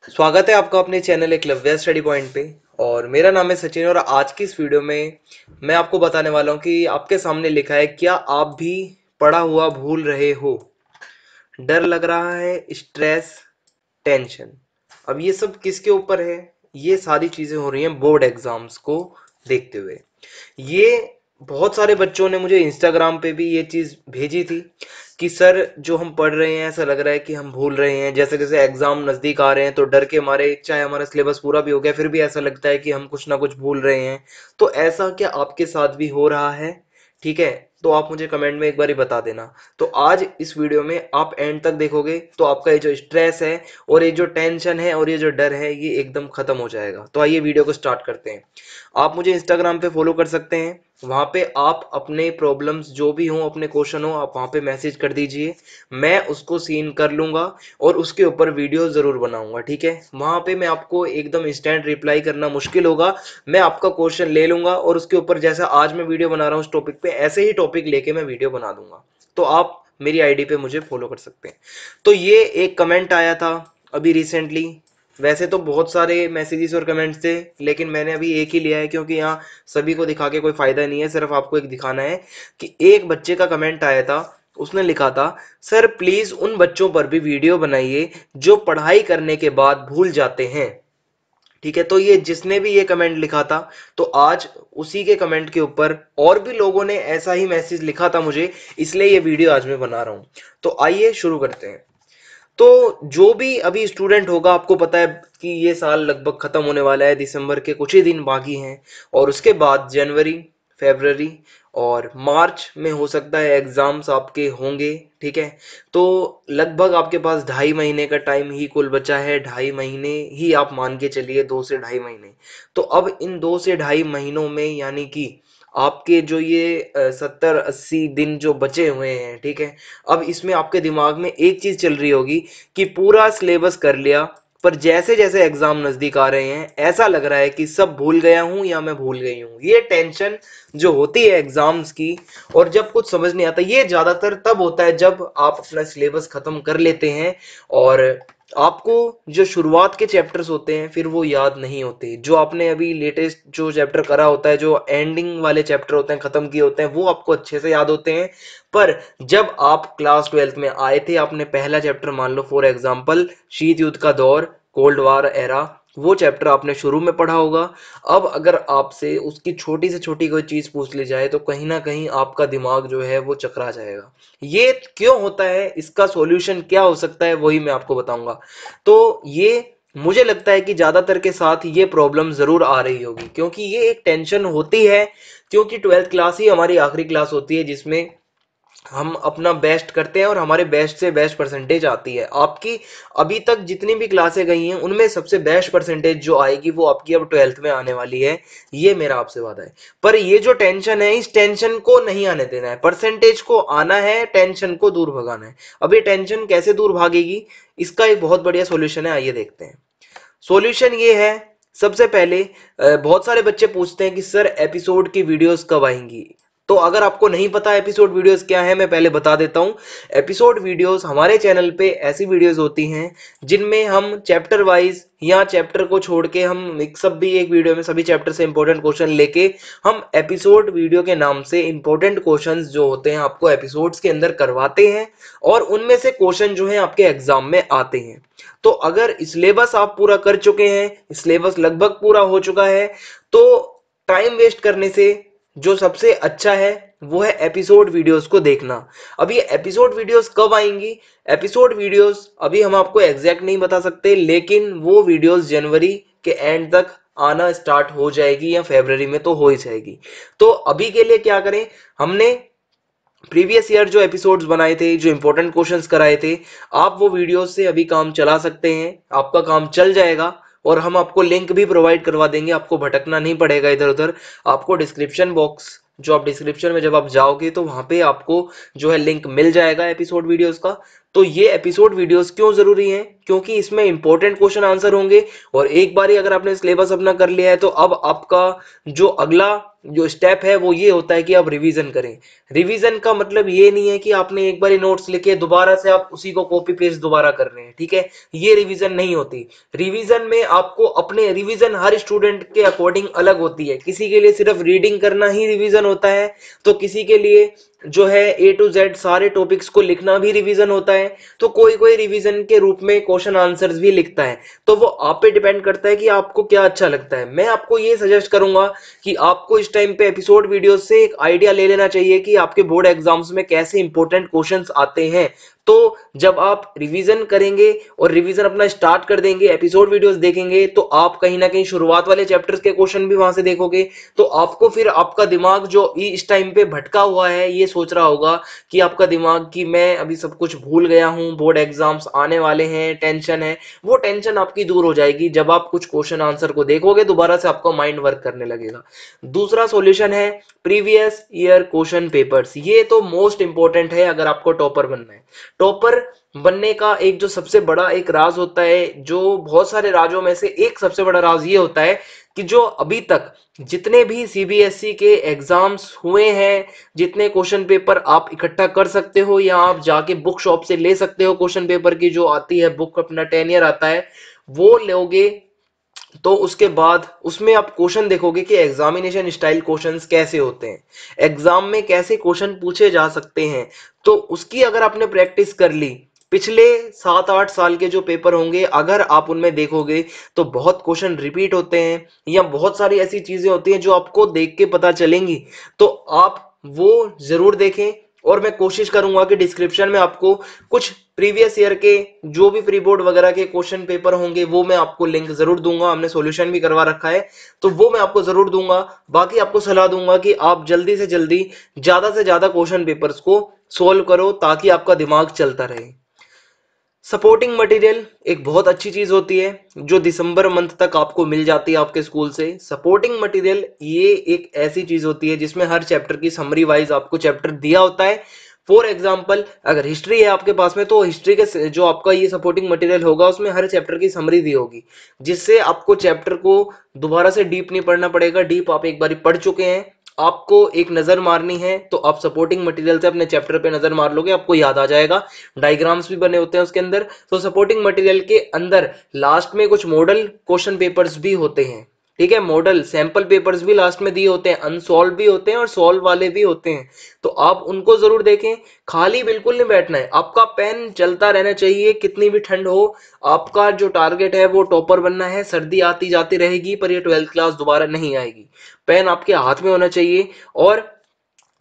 स्वागत है आपका अपने चैनल एकलव्य स्टडी पॉइंट पे। और मेरा नाम है सचिन और आज की इस वीडियो में मैं आपको बताने वाला हूँ कि आपके सामने लिखा है, क्या आप भी पढ़ा हुआ भूल रहे हो? डर लग रहा है, स्ट्रेस, टेंशन। अब ये सब किसके ऊपर है? ये सारी चीजें हो रही हैं बोर्ड एग्जाम्स को देखते हुए। ये बहुत सारे बच्चों ने मुझे इंस्टाग्राम पे भी ये चीज भेजी थी कि सर, जो हम पढ़ रहे हैं ऐसा लग रहा है कि हम भूल रहे हैं। जैसे जैसे एग्जाम नजदीक आ रहे हैं तो डर के मारे, चाहे हमारा सिलेबस पूरा भी हो गया फिर भी ऐसा लगता है कि हम कुछ ना कुछ भूल रहे हैं। तो ऐसा क्या आपके साथ भी हो रहा है? ठीक है, तो आप मुझे कमेंट में एक बार ही बता देना। तो आज इस वीडियो में आप एंड तक देखोगे तो आपका ये जो स्ट्रेस है और ये जो टेंशन है और ये जो डर है ये एकदम खत्म हो जाएगा। तो आइए वीडियो को स्टार्ट करते हैं। आप मुझे इंस्टाग्राम पे फॉलो कर सकते हैं। वहां पे आप अपने प्रॉब्लम्स जो भी हो, अपने क्वेश्चन हो, आप वहां पे मैसेज कर दीजिए। मैं उसको सीन कर लूंगा और उसके ऊपर वीडियो जरूर बनाऊंगा। ठीक है, वहां पे मैं आपको एकदम इंस्टेंट रिप्लाई करना मुश्किल होगा। मैं आपका क्वेश्चन ले लूंगा और उसके ऊपर जैसा आज मैं वीडियो बना रहा हूँ उस टॉपिक पे, ऐसे ही टॉपिक लेके मैं वीडियो बना दूंगा। तो आप मेरी आईडी पे मुझे फॉलो कर सकते हैं। तो ये एक कमेंट आया था अभी रिसेंटली। वैसे तो बहुत सारे मैसेजेस और कमेंट्स थे, लेकिन मैंने अभी एक ही लिया है क्योंकि यहाँ सभी को दिखा के कोई फायदा नहीं है। सिर्फ आपको एक दिखाना है कि एक बच्चे का कमेंट आया था। उसने लिखा था, सर प्लीज उन बच्चों पर भी वीडियो बनाइए जो पढ़ाई करने के बाद भूल जाते हैं। ठीक है, तो ये जिसने भी ये कमेंट लिखा था, तो आज उसी के कमेंट के ऊपर और भी लोगों ने ऐसा ही मैसेज लिखा था मुझे, इसलिए ये वीडियो आज मैं बना रहा हूं। तो आइए शुरू करते हैं। तो जो भी अभी स्टूडेंट होगा, आपको पता है कि ये साल लगभग खत्म होने वाला है, दिसंबर के कुछ ही दिन बाकी हैं और उसके बाद जनवरी, फरवरी और मार्च में हो सकता है एग्जाम्स आपके होंगे। ठीक है, तो लगभग आपके पास 2.5 महीने का टाइम ही कुल बचा है। 2.5 महीने ही आप मान के चलिए, 2 से 2.5 महीने। तो अब इन 2 से 2.5 महीनों में यानी कि आपके जो ये 70-80 दिन जो बचे हुए हैं, ठीक है, अब इसमें आपके दिमाग में एक चीज चल रही होगी कि पूरा सिलेबस कर लिया, पर जैसे जैसे एग्जाम नजदीक आ रहे हैं ऐसा लग रहा है कि सब भूल गया हूं या मैं भूल गई हूं। ये टेंशन जो होती है एग्जाम्स की, और जब कुछ समझ नहीं आता, ये ज्यादातर तब होता है जब आप अपना सिलेबस खत्म कर लेते हैं और आपको जो शुरुआत के चैप्टर्स होते हैं फिर वो याद नहीं होते। जो आपने अभी लेटेस्ट जो चैप्टर करा होता है, जो एंडिंग वाले चैप्टर होते हैं, खत्म किए होते हैं, वो आपको अच्छे से याद होते हैं। पर जब आप क्लास 12th में आए थे, आपने पहला चैप्टर मान लो फॉर एग्जांपल शीत युद्ध का दौर, कोल्ड वार एरा, वो चैप्टर आपने शुरू में पढ़ा होगा। अब अगर आपसे उसकी छोटी से छोटी कोई चीज पूछ ली जाए तो कहीं ना कहीं आपका दिमाग जो है वो चकरा जाएगा। ये क्यों होता है, इसका सॉल्यूशन क्या हो सकता है, वही मैं आपको बताऊंगा। तो ये मुझे लगता है कि ज्यादातर के साथ ये प्रॉब्लम जरूर आ रही होगी, क्योंकि ये एक टेंशन होती है। क्योंकि 12th क्लास ही हमारी आखिरी क्लास होती है जिसमें हम अपना बेस्ट करते हैं और हमारे बेस्ट से बेस्ट परसेंटेज आती है। आपकी अभी तक जितनी भी क्लासें गई हैं उनमें सबसे बेस्ट परसेंटेज जो आएगी वो आपकी अब 12th में आने वाली है। ये मेरा आपसे वादा है। पर ये जो टेंशन है, इस टेंशन को नहीं आने देना है। परसेंटेज को आना है, टेंशन को दूर भगाना है। अब ये टेंशन कैसे दूर भागेगी, इसका एक बहुत बढ़िया सॉल्यूशन है, आइए देखते हैं। सॉल्यूशन ये है, सबसे पहले बहुत सारे बच्चे पूछते हैं कि सर एपिसोड की वीडियोस कब आएंगी। तो अगर आपको नहीं पता एपिसोड वीडियोस क्या है, मैं पहले बता देता हूं। एपिसोड वीडियोस हमारे चैनल पे ऐसी वीडियोस होती हैं जिनमें हम चैप्टर वाइज या चैप्टर को छोड़ के हम मिक्सअप भी एक वीडियो में सभी चैप्टर से इंपॉर्टेंट क्वेश्चन लेके हम एपिसोड वीडियो के नाम से इंपॉर्टेंट क्वेश्चंस जो होते हैं आपको एपिसोड्स के अंदर करवाते हैं और उनमें से क्वेश्चन जो है आपके एग्जाम में आते हैं। तो अगर सिलेबस आप पूरा कर चुके हैं, सिलेबस लगभग पूरा हो चुका है, तो टाइम वेस्ट करने से जो सबसे अच्छा है वो है एपिसोड वीडियोस को देखना। अब ये एपिसोड वीडियोस कब आएंगी? एपिसोड वीडियोस अभी हम आपको एग्जैक्ट नहीं बता सकते, लेकिन वो वीडियोस जनवरी के एंड तक आना स्टार्ट हो जाएगी या फरवरी में तो हो ही जाएगी। तो अभी के लिए क्या करें, हमने प्रीवियस ईयर जो एपिसोड्स बनाए थे, जो इंपॉर्टेंट क्वेश्चंस कराए थे, आप वो वीडियोस से अभी काम चला सकते हैं। आपका काम चल जाएगा और हम आपको लिंक भी प्रोवाइड करवा देंगे, आपको भटकना नहीं पड़ेगा इधर उधर। आपको डिस्क्रिप्शन बॉक्स, जो आप डिस्क्रिप्शन में जब आप जाओगे तो वहां पे आपको जो है लिंक मिल जाएगा एपिसोड वीडियोस का। तो ये एपिसोड वीडियोस क्यों जरूरी हैं? क्योंकि इसमें इंपॉर्टेंट क्वेश्चन आंसर होंगे और एक बार ही अगर आपने सिलेबस अपना कर लिया है तो अब आपका जो अगला जो स्टेप है वो ये होता है कि आप रिवीजन करें। रिवीजन का मतलब ये नहीं है कि आपने एक बार नोट्स लिखे दोबारा से आप उसी को कॉपी पेस्ट दोबारा कर रहे हैं, ठीक है, ये रिवीजन नहीं होती। रिवीजन में आपको अपने रिवीजन हर स्टूडेंट के अकॉर्डिंग अलग होती है। किसी के लिए सिर्फ रीडिंग करना ही रिवीजन होता है, तो किसी के लिए जो है ए टू जेड सारे टॉपिक्स को लिखना भी रिवीजन होता है, तो कोई कोई रिवीजन के रूप में क्वेश्चन आंसर्स भी लिखता है। तो वो आप पे डिपेंड करता है कि आपको क्या अच्छा लगता है। मैं आपको ये सजेस्ट करूंगा कि आपको इस टाइम पे एपिसोड वीडियो से एक आइडिया ले लेना चाहिए कि आपके बोर्ड एग्जाम्स में कैसे इंपॉर्टेंट क्वेश्चंस आते हैं। तो जब आप रिवीजन करेंगे और रिवीजन अपना स्टार्ट कर देंगे, एपिसोड वीडियोस देखेंगे, तो आप कहीं ना कहीं शुरुआत वाले चैप्टर्स के क्वेश्चन भी वहां से देखोगे। तो आपको फिर आपका दिमाग जो इस टाइम पे भटका हुआ है, ये सोच रहा होगा कि आपका दिमाग कि मैं अभी सब कुछ भूल गया हूं, बोर्ड एग्जाम्स आने वाले हैं, टेंशन है, वो टेंशन आपकी दूर हो जाएगी जब आप कुछ क्वेश्चन आंसर को देखोगे, दोबारा से आपका माइंड वर्क करने लगेगा। दूसरा सॉल्यूशन है प्रीवियस ईयर क्वेश्चन पेपर्स। ये तो मोस्ट इंपॉर्टेंट है अगर आपको टॉपर बनना है। टॉपर बनने का एक जो सबसे बड़ा एक राज होता है, जो बहुत सारे राजों में से एक सबसे बड़ा राज ये होता है कि जो अभी तक जितने भी सीबीएसई के एग्जाम्स हुए हैं, जितने क्वेश्चन पेपर आप इकट्ठा कर सकते हो या आप जाके बुक शॉप से ले सकते हो, क्वेश्चन पेपर की जो आती है बुक, अपना 10 ईयर आता है, वो लोगे। तो उसके बाद उसमें आप क्वेश्चन देखोगे कि एग्जामिनेशन स्टाइल क्वेश्चंस कैसे होते हैं, एग्जाम में कैसे क्वेश्चन पूछे जा सकते हैं। तो उसकी अगर आपने प्रैक्टिस कर ली, पिछले 7-8 साल के जो पेपर होंगे अगर आप उनमें देखोगे, तो बहुत क्वेश्चन रिपीट होते हैं या बहुत सारी ऐसी चीजें होती हैं जो आपको देख के पता चलेंगी। तो आप वो जरूर देखें, और मैं कोशिश करूंगा कि डिस्क्रिप्शन में आपको कुछ प्रीवियस ईयर के जो भी प्री बोर्ड वगैरह के क्वेश्चन पेपर होंगे वो मैं आपको लिंक जरूर दूंगा, हमने सॉल्यूशन भी करवा रखा है, तो वो मैं आपको जरूर दूंगा। बाकी आपको सलाह दूंगा कि आप जल्दी से ज्यादा क्वेश्चन पेपर्स को सोल्व करो ताकि आपका दिमाग चलता रहे। सपोर्टिंग मटेरियल एक बहुत अच्छी चीज होती है जो दिसंबर मंथ तक आपको मिल जाती है आपके स्कूल से। सपोर्टिंग मटेरियल ये एक ऐसी चीज होती है जिसमें हर चैप्टर की समरी वाइज आपको चैप्टर दिया होता है। फॉर एग्जाम्पल अगर हिस्ट्री है आपके पास में, तो हिस्ट्री के जो आपका ये सपोर्टिंग मटेरियल होगा उसमें हर चैप्टर की समरी दी होगी, जिससे आपको चैप्टर को दोबारा से डीप नहीं पढ़ना पड़ेगा। डीप आप एक बार पढ़ चुके हैं, आपको एक नजर मारनी है तो आप सपोर्टिंग मटेरियल से अपने चैप्टर पे नजर मार लोगे, आपको याद आ जाएगा। डायग्राम्स भी बने होते हैं उसके अंदर। तो सपोर्टिंग मटेरियल के अंदर लास्ट में कुछ मॉडल क्वेश्चन पेपर्स भी होते हैं, ठीक है, मॉडल सैंपल पेपर्स भी लास्ट में दिए होते हैं, अनसॉल्व भी होते हैं और सॉल्व वाले भी होते हैं। तो आप उनको जरूर देखें। खाली बिल्कुल नहीं बैठना है, आपका पेन चलता रहना चाहिए कितनी भी ठंड हो। आपका जो टारगेट है वो टॉपर बनना है। सर्दी आती जाती रहेगी पर ये 12th क्लास दोबारा नहीं आएगी। पेन आपके हाथ में होना चाहिए और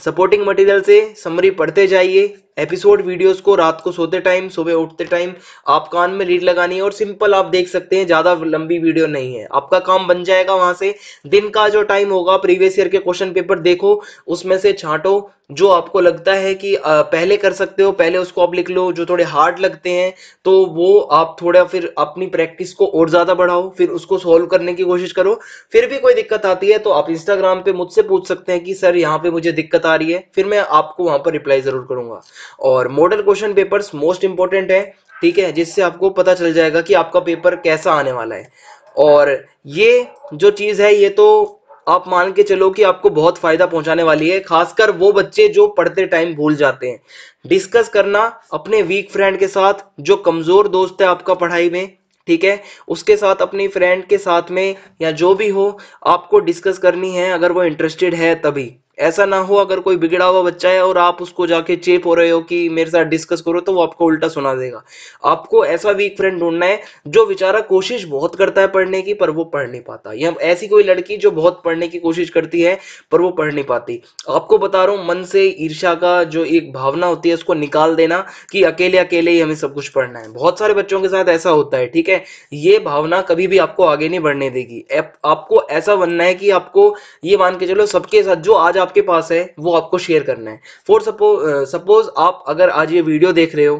सपोर्टिंग मटेरियल से समरी पढ़ते जाइए। एपिसोड वीडियोस को रात को सोते टाइम, सुबह उठते टाइम आप कान में लीड लगानी है और सिंपल आप देख सकते हैं, ज्यादा लंबी वीडियो नहीं है, आपका काम बन जाएगा। वहां से दिन का जो टाइम होगा प्रीवियस ईयर के क्वेश्चन पेपर देखो, उसमें से छांटो जो आपको लगता है कि पहले कर सकते हो, पहले उसको आप लिख लो। जो थोड़े हार्ड लगते हैं तो वो आप थोड़ा फिर अपनी प्रैक्टिस को और ज्यादा बढ़ाओ, फिर उसको सॉल्व करने की कोशिश करो। फिर भी कोई दिक्कत आती है तो आप इंस्टाग्राम पे मुझसे पूछ सकते हैं कि सर यहाँ पे मुझे दिक्कत आ रही है, फिर मैं आपको वहां पर रिप्लाई जरूर करूंगा। और model question papers most important है, ठीक है, जिससे आपको पता चल जाएगा कि आपका पेपर कैसा आने वाला है। और ये जो चीज है ये तो आप मान के चलो कि आपको बहुत फायदा पहुंचाने वाली है, खासकर वो बच्चे जो पढ़ते टाइम भूल जाते हैं। डिस्कस करना अपने वीक फ्रेंड के साथ, जो कमजोर दोस्त है आपका पढ़ाई में, ठीक है, उसके साथ, अपनी फ्रेंड के साथ में या जो भी हो, आपको डिस्कस करनी है अगर वो इंटरेस्टेड है तभी। ऐसा ना हो अगर कोई बिगड़ा हुआ बच्चा है और आप उसको जाके चेप हो रहे हो कि मेरे साथ डिस्कस करो, तो वो आपको उल्टा सुना देगा। आपको ऐसा वीक फ्रेंड ढूंढना है जो बेचारा कोशिश बहुत करता है पढ़ने की पर वो पढ़ नहीं पाता, या ऐसी कोई लड़की जो बहुत पढ़ने की कोशिश करती है पर वो पढ़ नहीं पाती। आपको बता रहा हूं, मन से ईर्ष्या का जो एक भावना होती है उसको निकाल देना कि अकेले अकेले ही हमें सब कुछ पढ़ना है। बहुत सारे बच्चों के साथ ऐसा होता है, ठीक है, ये भावना कभी भी आपको आगे नहीं बढ़ने देगी। आपको ऐसा बनना है कि आपको ये मान के चलो सबके साथ जो आज आपके पास है वो आपको शेयर करना है। फॉर सपोज आप अगर आज ये वीडियो देख रहे हो,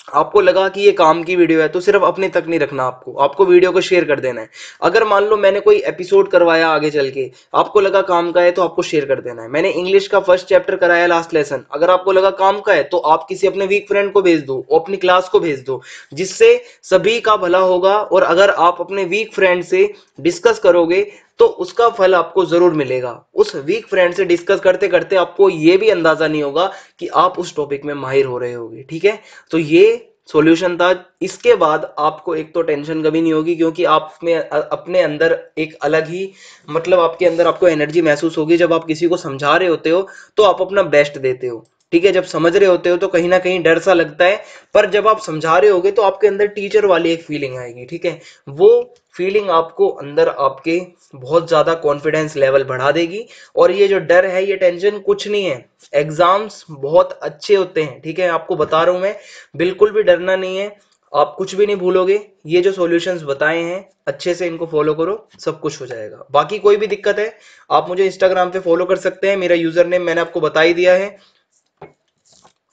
आपको लगा कि ये काम की वीडियो है, तो सिर्फ अपने तक नहीं रखना, आपको आपको वीडियो को शेयर कर देना है। अगर मान लो मैंने कोई एपिसोड करवाया आगे चल के, आपको लगा काम का है, तो आपको शेयर कर देना है। मैंने इंग्लिश का फर्स्ट चैप्टर कराया लास्ट लेसन, अगर आपको लगा काम का है तो आप किसी अपने वीक फ्रेंड को भेज दो, अपनी क्लास को भेज दो, जिससे सभी का भला होगा। और अगर आप अपने वीक फ्रेंड से डिस्कस करोगे तो उसका फल आपको जरूर मिलेगा। उस वीक फ्रेंड से डिस्कस करते करते आपको ये भी अंदाजा नहीं होगा कि आप उस टॉपिक में माहिर हो रहे होगे। ठीक है, तो ये सॉल्यूशन था। इसके बाद आपको एक तो टेंशन कभी नहीं होगी, क्योंकि आप में अपने अंदर एक अलग ही मतलब आपके अंदर आपको एनर्जी महसूस होगी। जब आप किसी को समझा रहे होते हो तो आप अपना बेस्ट देते हो। ठीक है, जब समझ रहे होते हो तो कहीं ना कहीं डर सा लगता है, पर जब आप समझा रहे होगे तो आपके अंदर टीचर वाली एक फीलिंग आएगी। ठीक है, वो फीलिंग आपको अंदर आपके बहुत ज्यादा कॉन्फिडेंस लेवल बढ़ा देगी। और ये जो डर है, ये टेंशन कुछ नहीं है। एग्जाम्स बहुत अच्छे होते हैं। ठीक है, आपको बता रहा हूं मैं, बिल्कुल भी डरना नहीं है। आप कुछ भी नहीं भूलोगे। ये जो सॉल्यूशंस बताए हैं अच्छे से इनको फॉलो करो, सब कुछ हो जाएगा। बाकी कोई भी दिक्कत है आप मुझे इंस्टाग्राम पे फॉलो कर सकते हैं। मेरा यूजर नेम मैंने आपको बता ही दिया है।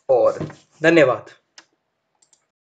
और धन्यवाद।